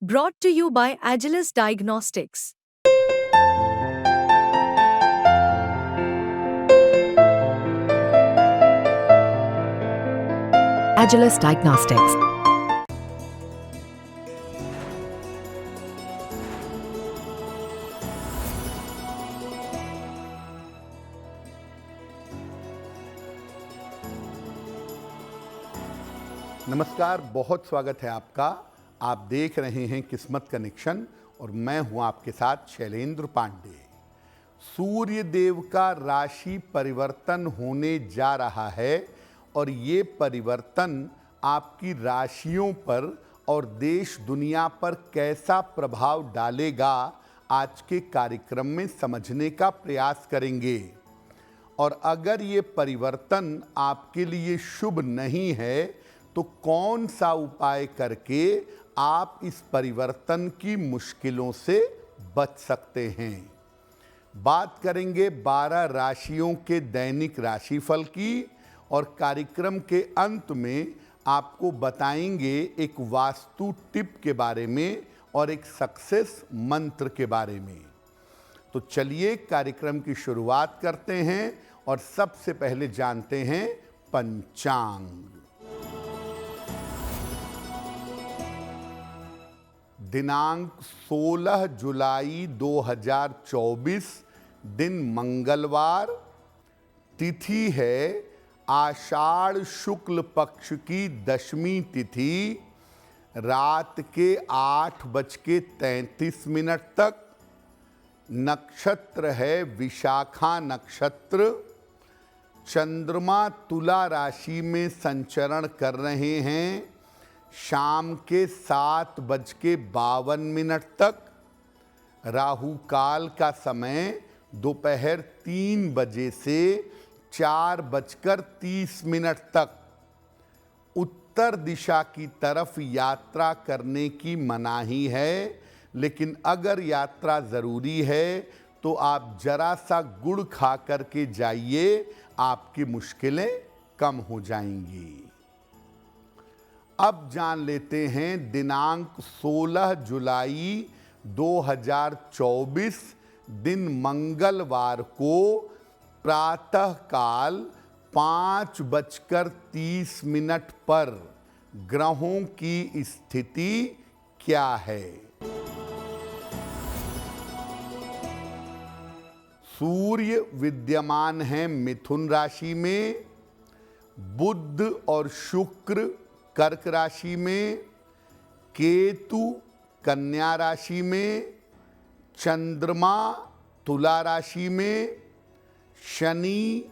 Brought to you by Agilus Diagnostics. Agilus Diagnostics. नमस्कार, बहुत स्वागत है आपका। आप देख रहे हैं किस्मत कनेक्शन और मैं हूं आपके साथ शैलेंद्र पांडे। सूर्य देव का राशि परिवर्तन होने जा रहा है और ये परिवर्तन आपकी राशियों पर और देश दुनिया पर कैसा प्रभाव डालेगा, आज के कार्यक्रम में समझने का प्रयास करेंगे। और अगर ये परिवर्तन आपके लिए शुभ नहीं है तो कौन सा उपाय करके आप इस परिवर्तन की मुश्किलों से बच सकते हैं। बात करेंगे 12 राशियों के दैनिक राशिफल की और कार्यक्रम के अंत में आपको बताएंगे एक वास्तु टिप के बारे में और एक सक्सेस मंत्र के बारे में। तो चलिए कार्यक्रम की शुरुआत करते हैं और सबसे पहले जानते हैं पंचांग। दिनांक 16 जुलाई 2024, दिन मंगलवार, तिथि है आषाढ़ शुक्ल पक्ष की दशमी तिथि, रात के 8:33 तक। नक्षत्र है विशाखा नक्षत्र। चंद्रमा तुला राशि में संचरण कर रहे हैं शाम के 7:52 तक। राहु काल का समय दोपहर 3 बजे से 4:30 तक। उत्तर दिशा की तरफ यात्रा करने की मनाही है, लेकिन अगर यात्रा ज़रूरी है तो आप जरा सा गुड़ खा कर के जाइए, आपकी मुश्किलें कम हो जाएंगी। अब जान लेते हैं दिनांक 16 जुलाई 2024, दिन मंगलवार को प्रातः काल 5:30 पर ग्रहों की स्थिति क्या है। सूर्य विद्यमान है मिथुन राशि में, बुध और शुक्र कर्क राशि में, केतु कन्या राशि में, चंद्रमा तुला राशि में, शनि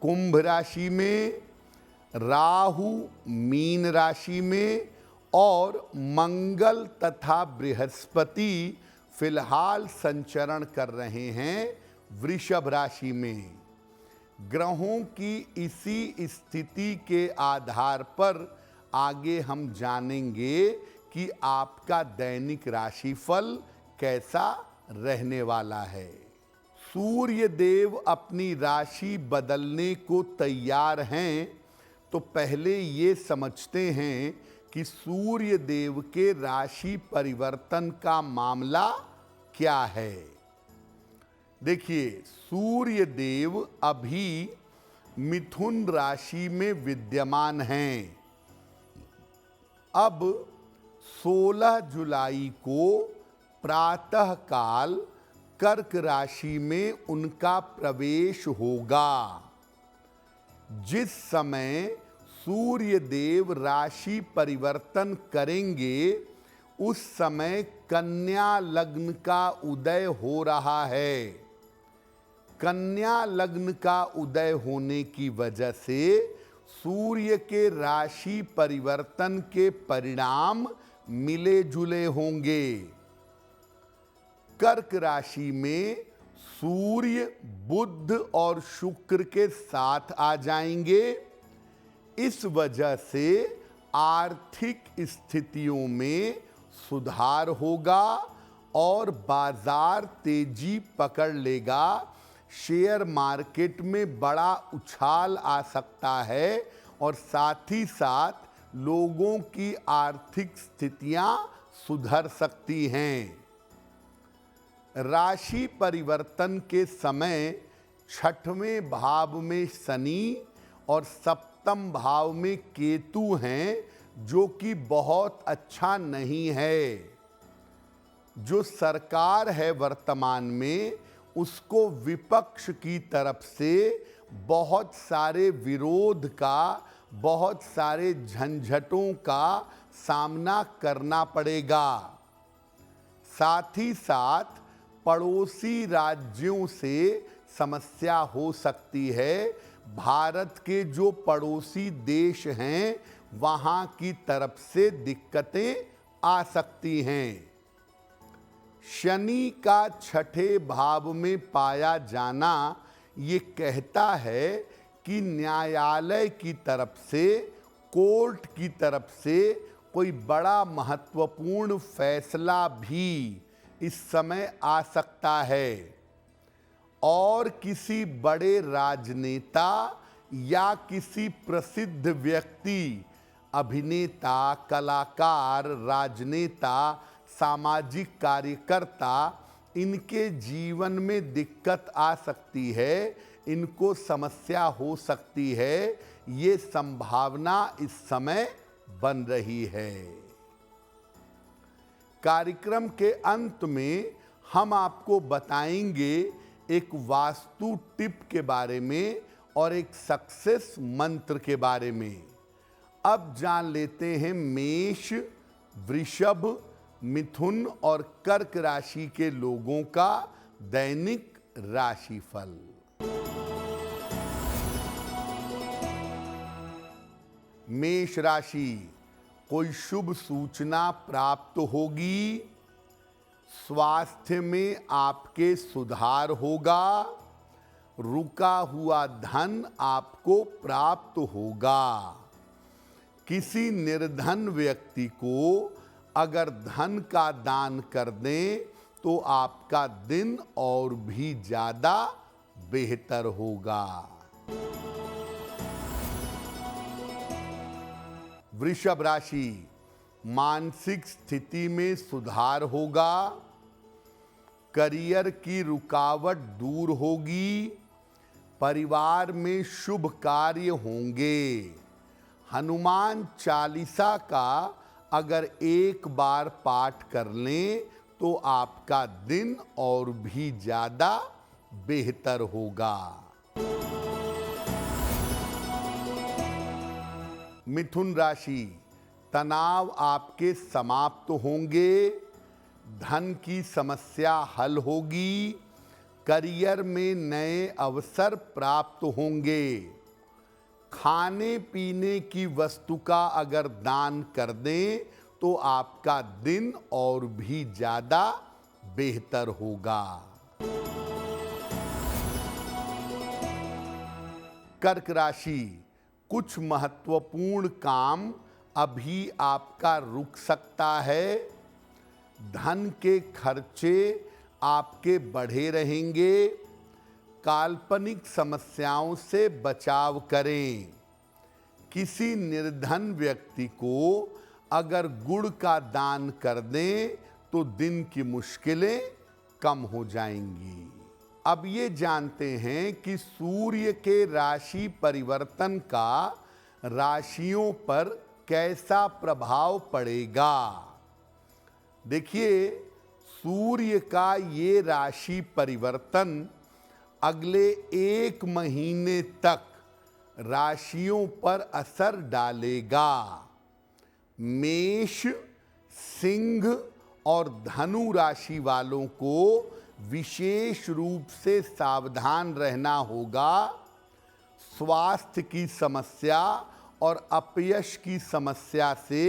कुंभ राशि में, राहु मीन राशि में और मंगल तथा बृहस्पति फिलहाल संचरण कर रहे हैं वृषभ राशि में। ग्रहों की इसी स्थिति के आधार पर आगे हम जानेंगे कि आपका दैनिक राशिफल कैसा रहने वाला है। सूर्य देव अपनी राशि बदलने को तैयार हैं, तो पहले ये समझते हैं कि सूर्य देव के राशि परिवर्तन का मामला क्या है। देखिए, सूर्य देव अभी मिथुन राशि में विद्यमान हैं। अब 16 जुलाई को प्रातः काल कर्क राशि में उनका प्रवेश होगा। जिस समय सूर्य देव राशि परिवर्तन करेंगे उस समय कन्या लग्न का उदय हो रहा है। कन्या लग्न का उदय होने की वजह से सूर्य के राशि परिवर्तन के परिणाम मिले जुले होंगे। कर्क राशि में सूर्य बुध और शुक्र के साथ आ जाएंगे। इस वजह से आर्थिक स्थितियों में सुधार होगा और बाजार तेजी पकड़ लेगा। शेयर मार्केट में बड़ा उछाल आ सकता है और साथ ही साथ लोगों की आर्थिक स्थितियां सुधर सकती हैं। राशि परिवर्तन के समय छठवें भाव में शनि और सप्तम भाव में केतु हैं, जो कि बहुत अच्छा नहीं है। जो सरकार है वर्तमान में, उसको विपक्ष की तरफ से बहुत सारे विरोध का, बहुत सारे झंझटों का सामना करना पड़ेगा। साथ ही साथ पड़ोसी राज्यों से समस्या हो सकती है। भारत के जो पड़ोसी देश हैं, वहाँ की तरफ से दिक्कतें आ सकती हैं। शनि का छठे भाव में पाया जाना ये कहता है कि न्यायालय की तरफ से, कोर्ट की तरफ से कोई बड़ा महत्वपूर्ण फैसला भी इस समय आ सकता है और किसी बड़े राजनेता या किसी प्रसिद्ध व्यक्ति, अभिनेता, कलाकार, राजनेता, सामाजिक कार्यकर्ता, इनके जीवन में दिक्कत आ सकती है, इनको समस्या हो सकती है। ये संभावना इस समय बन रही है। कार्यक्रम के अंत में हम आपको बताएंगे एक वास्तु टिप के बारे में और एक सक्सेस मंत्र के बारे में। अब जान लेते हैं मेष, वृषभ, मिथुन और कर्क राशि के लोगों का दैनिक राशिफल। मेष राशि, कोई शुभ सूचना प्राप्त होगी। स्वास्थ्य में आपके सुधार होगा। रुका हुआ धन आपको प्राप्त होगा। किसी निर्धन व्यक्ति को अगर धन का दान कर दें तो आपका दिन और भी ज्यादा बेहतर होगा। वृषभ राशि, मानसिक स्थिति में सुधार होगा। करियर की रुकावट दूर होगी। परिवार में शुभ कार्य होंगे। हनुमान चालीसा का अगर एक बार पाठ कर लें तो आपका दिन और भी ज्यादा बेहतर होगा। मिथुन राशि, तनाव आपके समाप्त होंगे। धन की समस्या हल होगी। करियर में नए अवसर प्राप्त होंगे। खाने पीने की वस्तु का अगर दान कर दें तो आपका दिन और भी ज्यादा बेहतर होगा। कर्क राशि, कुछ महत्वपूर्ण काम अभी आपका रुक सकता है। धन के खर्चे आपके बढ़े रहेंगे। काल्पनिक समस्याओं से बचाव करें। किसी निर्धन व्यक्ति को अगर गुड़ का दान कर दें तो दिन की मुश्किलें कम हो जाएंगी। अब ये जानते हैं कि सूर्य के राशि परिवर्तन का राशियों पर कैसा प्रभाव पड़ेगा। देखिए, सूर्य का ये राशि परिवर्तन अगले 1 महीने तक राशियों पर असर डालेगा। मेष, सिंह और धनु राशि वालों को विशेष रूप से सावधान रहना होगा। स्वास्थ्य की समस्या और अपयश की समस्या से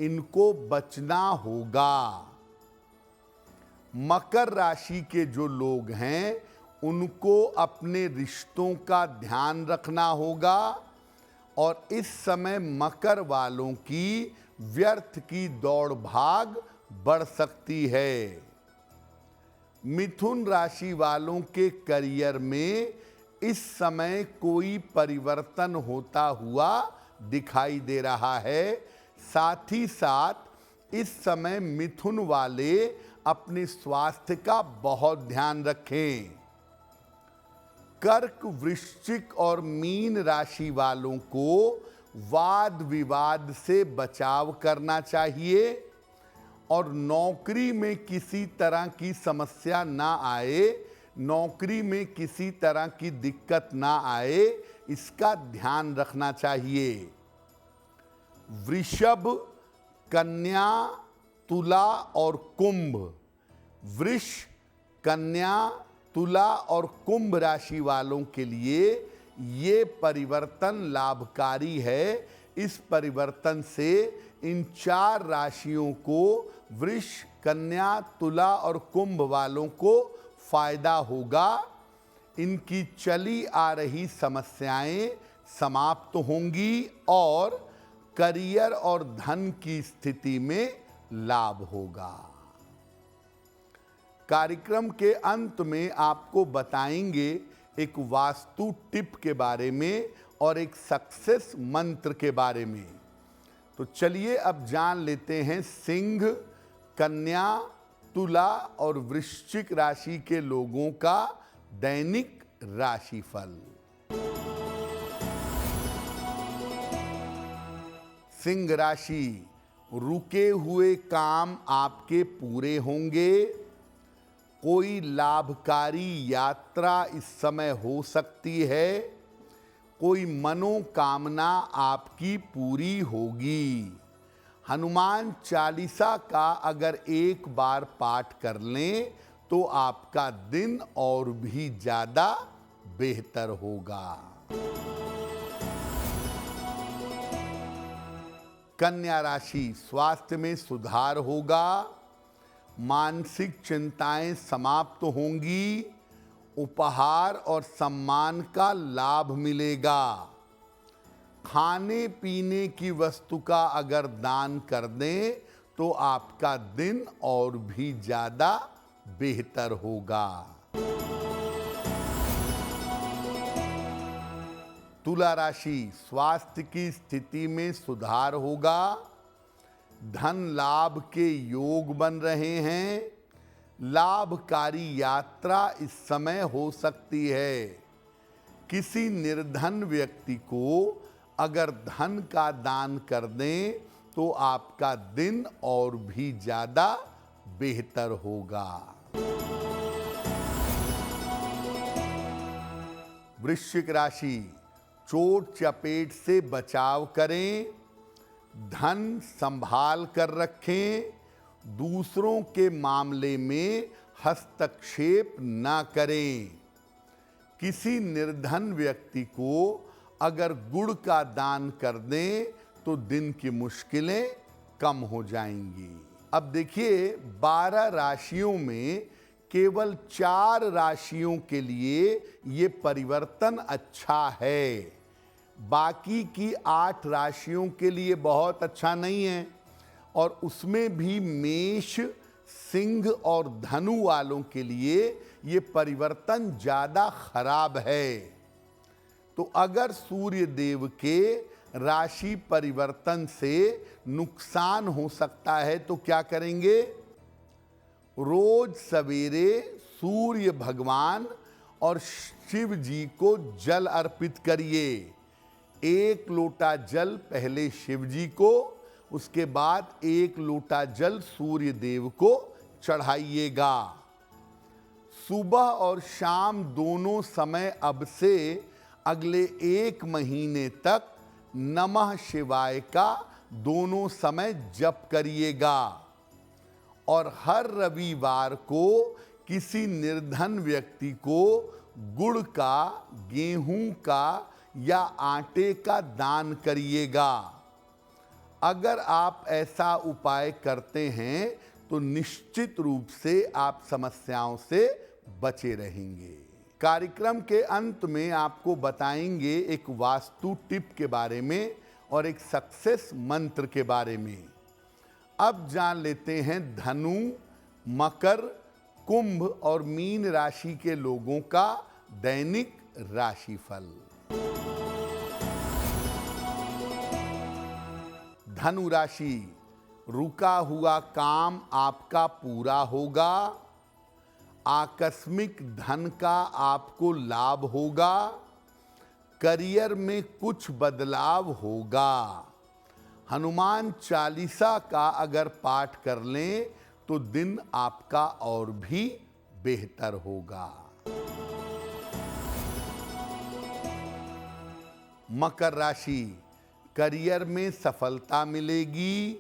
इनको बचना होगा। मकर राशि के जो लोग हैं उनको अपने रिश्तों का ध्यान रखना होगा और इस समय मकर वालों की व्यर्थ की दौड़ भाग बढ़ सकती है। मिथुन राशि वालों के करियर में इस समय कोई परिवर्तन होता हुआ दिखाई दे रहा है। साथ ही साथ इस समय मिथुन वाले अपने स्वास्थ्य का बहुत ध्यान रखें। कर्क, वृश्चिक और मीन राशि वालों को वाद विवाद से बचाव करना चाहिए और नौकरी में किसी तरह की समस्या ना आए, नौकरी में किसी तरह की दिक्कत ना आए, इसका ध्यान रखना चाहिए। वृषभ, कन्या, तुला और कुंभ। वृष, कन्या, तुला और कुंभ राशि वालों के लिए ये परिवर्तन लाभकारी है। इस परिवर्तन से इन 4 राशियों को, वृष, कन्या, तुला और कुंभ वालों को फायदा होगा। इनकी चली आ रही समस्याएं समाप्त होंगी और करियर और धन की स्थिति में लाभ होगा। कार्यक्रम के अंत में आपको बताएंगे एक वास्तु टिप के बारे में और एक सक्सेस मंत्र के बारे में। तो चलिए अब जान लेते हैं सिंह, कन्या, तुला और वृश्चिक राशि के लोगों का दैनिक राशिफल। सिंह राशि, रुके हुए काम आपके पूरे होंगे। कोई लाभकारी यात्रा इस समय हो सकती है। कोई मनोकामना आपकी पूरी होगी। हनुमान चालीसा का अगर एक बार पाठ कर लें तो आपका दिन और भी ज्यादा बेहतर होगा। कन्या राशि, स्वास्थ्य में सुधार होगा। मानसिक चिंताएं समाप्त होंगी। उपहार और सम्मान का लाभ मिलेगा। खाने पीने की वस्तु का अगर दान कर दें तो आपका दिन और भी ज्यादा बेहतर होगा। तुला राशि, स्वास्थ्य की स्थिति में सुधार होगा। धन लाभ के योग बन रहे हैं। लाभकारी यात्रा इस समय हो सकती है। किसी निर्धन व्यक्ति को अगर धन का दान कर दें तो आपका दिन और भी ज्यादा बेहतर होगा। वृश्चिक राशि, चोट चपेट से बचाव करें। धन संभाल कर रखें। दूसरों के मामले में हस्तक्षेप न करें। किसी निर्धन व्यक्ति को अगर गुड़ का दान कर दें तो दिन की मुश्किलें कम हो जाएंगी। अब देखिए, 12 राशियों में केवल 4 राशियों के लिए ये परिवर्तन अच्छा है। बाकी की 8 राशियों के लिए बहुत अच्छा नहीं है और उसमें भी मेष, सिंह और धनु वालों के लिए ये परिवर्तन ज़्यादा खराब है। तो अगर सूर्य देव के राशि परिवर्तन से नुकसान हो सकता है तो क्या करेंगे? रोज सवेरे सूर्य भगवान और शिव जी को जल अर्पित करिए। 1 लोटा जल पहले शिव जी को, उसके बाद 1 लोटा जल सूर्य देव को चढ़ाइएगा। सुबह और शाम दोनों समय अब से अगले 1 महीने तक नमः शिवाय का दोनों समय जप करिएगा और हर रविवार को किसी निर्धन व्यक्ति को गुड़ का, गेहूं का या आटे का दान करिएगा। अगर आप ऐसा उपाय करते हैं तो निश्चित रूप से आप समस्याओं से बचे रहेंगे। कार्यक्रम के अंत में आपको बताएंगे एक वास्तु टिप के बारे में और एक सक्सेस मंत्र के बारे में। अब जान लेते हैं धनु, मकर, कुंभ और मीन राशि के लोगों का दैनिक राशिफल। धनु राशि, रुका हुआ काम आपका पूरा होगा, आकस्मिक धन का आपको लाभ होगा, करियर में कुछ बदलाव होगा। हनुमान चालीसा का अगर पाठ कर लें तो दिन आपका और भी बेहतर होगा। मकर राशि, करियर में सफलता मिलेगी,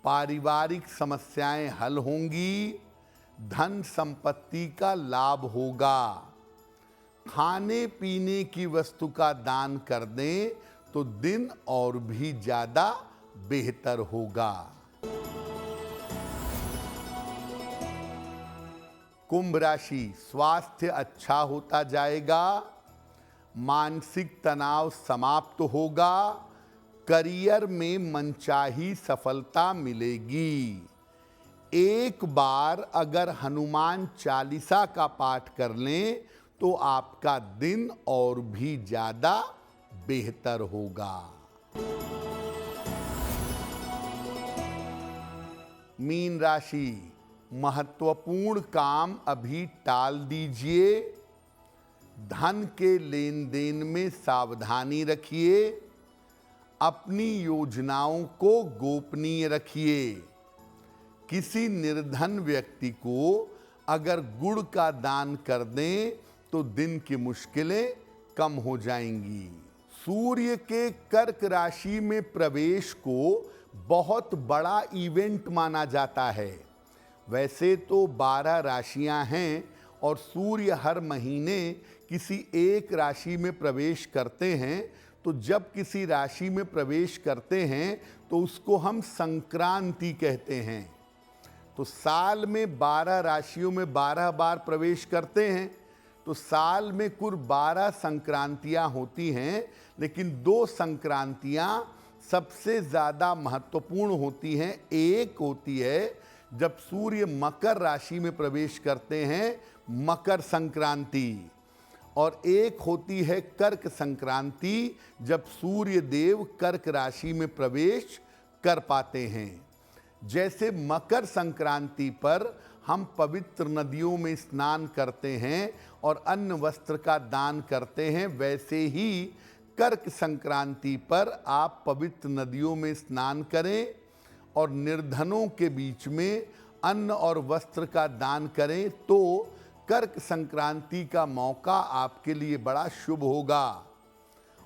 पारिवारिक समस्याएं हल होंगी, धन संपत्ति का लाभ होगा। खाने पीने की वस्तु का दान कर दें तो दिन और भी ज्यादा बेहतर होगा। कुंभ राशि, स्वास्थ्य अच्छा होता जाएगा, मानसिक तनाव समाप्त होगा, करियर में मनचाही सफलता मिलेगी। एक बार अगर हनुमान चालीसा का पाठ कर लें तो आपका दिन और भी ज्यादा बेहतर होगा। मीन राशि, महत्वपूर्ण काम अभी टाल दीजिए, धन के लेन देन में सावधानी रखिए, अपनी योजनाओं को गोपनीय रखिए। किसी निर्धन व्यक्ति को अगर गुड़ का दान कर दें तो दिन की मुश्किलें कम हो जाएंगी। सूर्य के कर्क राशि में प्रवेश को बहुत बड़ा इवेंट माना जाता है। वैसे तो 12 राशियां हैं और सूर्य हर महीने किसी एक राशि में प्रवेश करते हैं, तो जब किसी राशि में प्रवेश करते हैं तो उसको हम संक्रांति कहते हैं। तो साल में 12 राशियों में 12 बार प्रवेश करते हैं, तो साल में कुल 12 संक्रांतियां होती हैं, लेकिन 2 संक्रांतियां सबसे ज़्यादा महत्वपूर्ण होती हैं। एक होती है जब सूर्य मकर राशि में प्रवेश करते हैं, मकर संक्रांति, और एक होती है कर्क संक्रांति, जब सूर्य देव कर्क राशि में प्रवेश कर पाते हैं। जैसे मकर संक्रांति पर हम पवित्र नदियों में स्नान करते हैं और अन्न वस्त्र का दान करते हैं, वैसे ही कर्क संक्रांति पर आप पवित्र नदियों में स्नान करें और निर्धनों के बीच में अन्न और वस्त्र का दान करें, तो कर्क संक्रांति का मौका आपके लिए बड़ा शुभ होगा।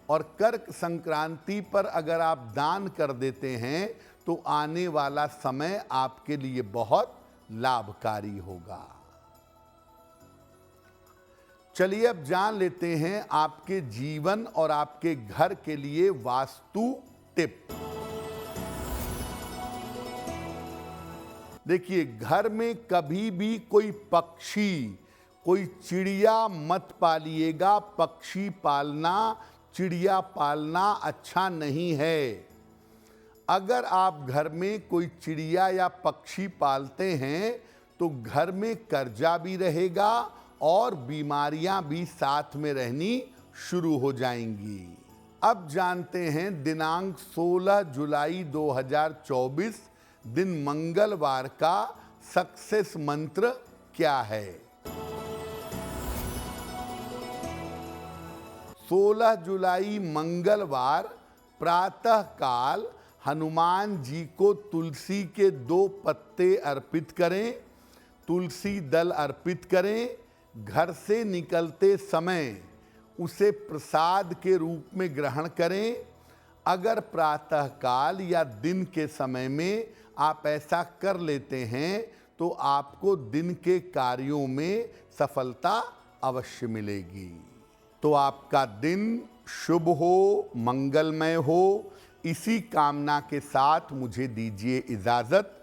और कर्क संक्रांति पर अगर आप दान कर देते हैं तो आने वाला समय आपके लिए बहुत लाभकारी होगा। चलिए अब जान लेते हैं आपके जीवन और आपके घर के लिए वास्तु टिप। देखिए, घर में कभी भी कोई पक्षी, कोई चिड़िया मत पालिएगा। पक्षी पालना, चिड़िया पालना अच्छा नहीं है। अगर आप घर में कोई चिड़िया या पक्षी पालते हैं तो घर में कर्जा भी रहेगा और बीमारियां भी साथ में रहनी शुरू हो जाएंगी। अब जानते हैं दिनांक 16 जुलाई 2024 दिन मंगलवार का सक्सेस मंत्र क्या है। 16 जुलाई मंगलवार प्रातः काल हनुमान जी को तुलसी के 2 पत्ते अर्पित करें, तुलसी दल अर्पित करें। घर से निकलते समय उसे प्रसाद के रूप में ग्रहण करें। अगर प्रातः काल या दिन के समय में आप ऐसा कर लेते हैं तो आपको दिन के कार्यों में सफलता अवश्य मिलेगी। तो आपका दिन शुभ हो, मंगलमय हो, इसी कामना के साथ मुझे दीजिए इजाज़त।